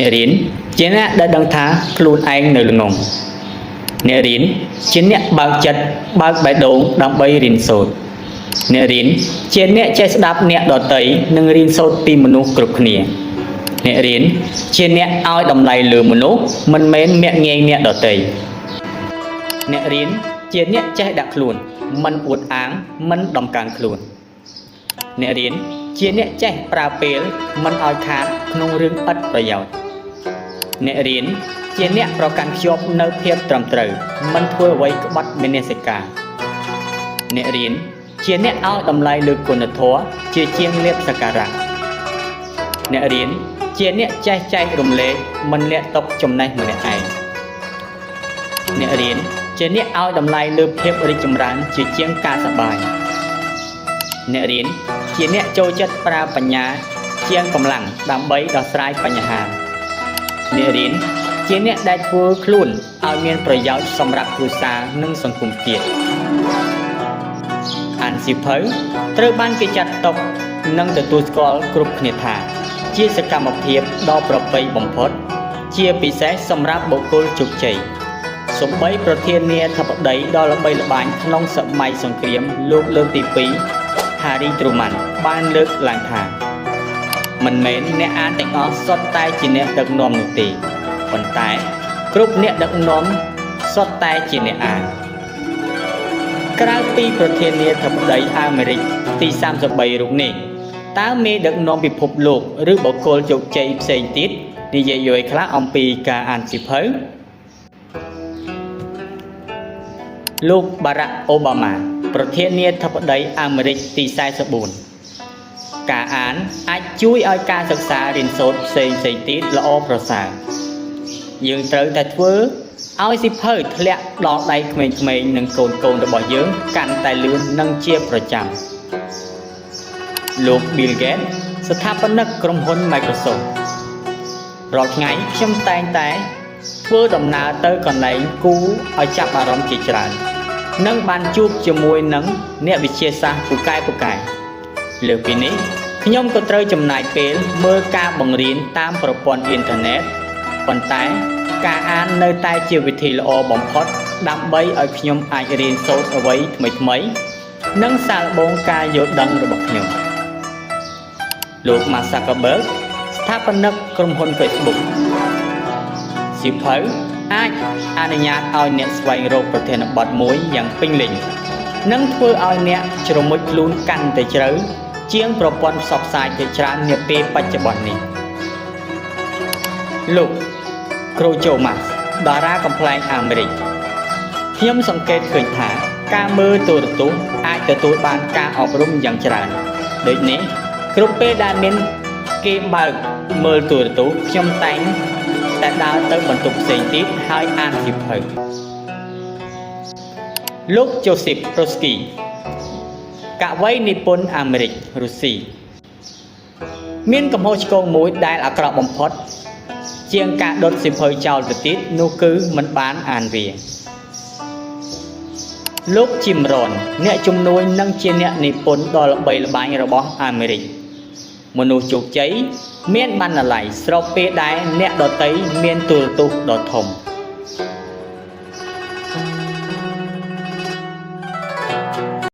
អ្នករៀនជាអ្នកដែលដឹងថាខ្លួនឯងនៅល្ងងអ្នករៀនជាអ្នកបើកចិត្តបើកបេះដូងដើម្បីរៀនសូត្រអ្នករៀនជាអ្នកចេះស្ដាប់អ្នកដទៃនិងរៀនសូត្រពីមនុស្សគ្រប់គ្នាអ្នករៀនជាអ្នកឲ្យតម្លៃលើមនុស្សមិនមែនមាក់ងាយអ្នកដទៃអ្នករៀនជាអ្នកចេះដាក់ខ្លួនមិនអួតអាងមិនដំកើងខ្លួនអ្នករៀនជាអ្នកចេះប្រើពេលមិនឲ្យខាតក្នុងរឿងឥតប្រយោជន៍អ្នករៀនជាអ្នកប្រកាន់ខ្ជាប់នៅភាពត្រឹមត្រូវមិនធ្វើអ្វីក្បត់មនសិការអ្នករៀនជាអ្នកឲ្យតម្លៃលើគុណធម៌ជាជាងលាភសក្ការៈអ្នករៀនជាអ្នកចេះចែករំលែកមិនលាក់ទុកចំណេះម្នាក់ឯងអ្នករៀនជាអ្នកឲ្យតម្លៃលើភាពរីកចម្រើនជាជាងការសប្បាយអ្នករៀនជាអ្នកចូលចិត្តប្រើបញ្ញាជាងកម្លាំងដើម្បីដោះស្រាយបញ្ហាអ្នករៀនជាអ្នកដែលធ្វើខ្លួនឲ្យមានប្រយោជន៍សម្រាប់គ្រួសារនិងសង្គមជាតិអានសៀវភៅត្រូវបានគេចាត់ទុកនិងទទួលស្គាល់គ្រប់គ្នាថាជាសកម្មភាពដ៏ប្រពៃបំផុតជាពិសេសសម្រាប់បុគ្គលជោគជ័យសូម្បីប្រធានាធិបតីដ៏ល្បីល្បាញក្នុងសម័យសង្គ្រាមលោកលើកទី2 Harry Truman បានលើកឡើងថាមិនមែនអ្នកអានទាំងអស់សុទ្ធតែជាអ្នកដឹកនាំនោះទេប៉ុន្តែគ្រប់អ្នកដឹកនាំសុទ្ធតែជាអ្នកអានក្រៅពីប្រធានាធិបតីអាមេរិកទី33រូបនេះតើមេដឹកនាំពិភពលោកឬបុគ្គលជោគជ័យផ្សេងទៀតនិយាយយល់ខ្លះអំពីការអានសៀវភៅលោក Barack Obama ប្រធានាធិបតីអាមេរិកទី44ការអានអាចជួយឲ្យការសិក្សារៀនសូត្រផ្សេងៗទៀតល្អប្រសើរយើងត្រូវតែធ្វើឲ្យសៀវភៅធ្លាក់ដល់ដៃក្មេងៗនិងកូនៗរបស់យើងកាន់តែលឿននិងជាប្រចាំលោក Bill Gates ស្ថាបនិកក្រុមហ៊ុន Microsoft រាល់ថ្ងៃខ្ញុំតែងតែធ្វើដំណើរទៅកន្លែងគួរឲ្យចាប់អារម្មណ៍ជាច្រើននិងបានជួបជាមួយនឹងអ្នកវិទ្យាសាស្ត្រពូកែលើពីនេះខ្ញុំក៏ត្រូវចំណាយពេលមើលការបង្រៀនតាមប្រព័ន្ធអ៊ីនធឺណិតប៉ុន្តែការអាននៅតែជាវិធីល្អបំផុតដើម្បីឲ្យខ្ញុំអាចរៀនសូត្រអ្វីថ្មីៗនិងសាកល្បងការយល់ដឹងរបស់ខ្ញុំលោក Mark Zuckerberg ស្ថាបនិកក្រុមហ៊ុន Facebook សៀវភៅអាចអនុញ្ញាតឲ្យអ្នកស្វែងរកប្រធានបទមួយយ៉ាងពេញលេញនិងធ្វើឲ្យអ្នកជ្រមុជខ្លួនកាន់តែជ្រៅជាងប្រព័ន្ធផ្សព្វផ្សាយជាច្រើននាពេលបច្ចុប្បន្ននេះលោក Groucho Marx តារាកំប្លែងអាមេរិកខ្ញុំសង្កេតឃើញថាការមើលទូរទស្សន៍អាចទទួលបានការអប់រំយ៉ាងច្រើនដូចនេះគ្រប់ពេលដែលមានគេបើកមើលទូរទស្សន៍ខ្ញុំតែងតែដើរទៅបន្ទប់ផ្សេងទៀតហើយអានសៀវភៅលោក Joseph Brodsky កវីនិពន្ធអាមេរិករុស្ស៊ីមានកំហុសឆ្គងមួយដែលអាក្រក់បំផុតជាងការដុតសៀវភៅចោលទៅទៀតនោះគឺមិនបានអានវាលោក Jim Rohn អ្នកជំនួយនិងជាអ្នកនិពន្ធដ៏ល្បីល្បាញរបស់អាមេរិកមនុស្សជោគជ័យមានបណ្ណាល័យស្របពេលដែលអ្នកដទៃមានទូរទស្សន៍ដ៏ធំ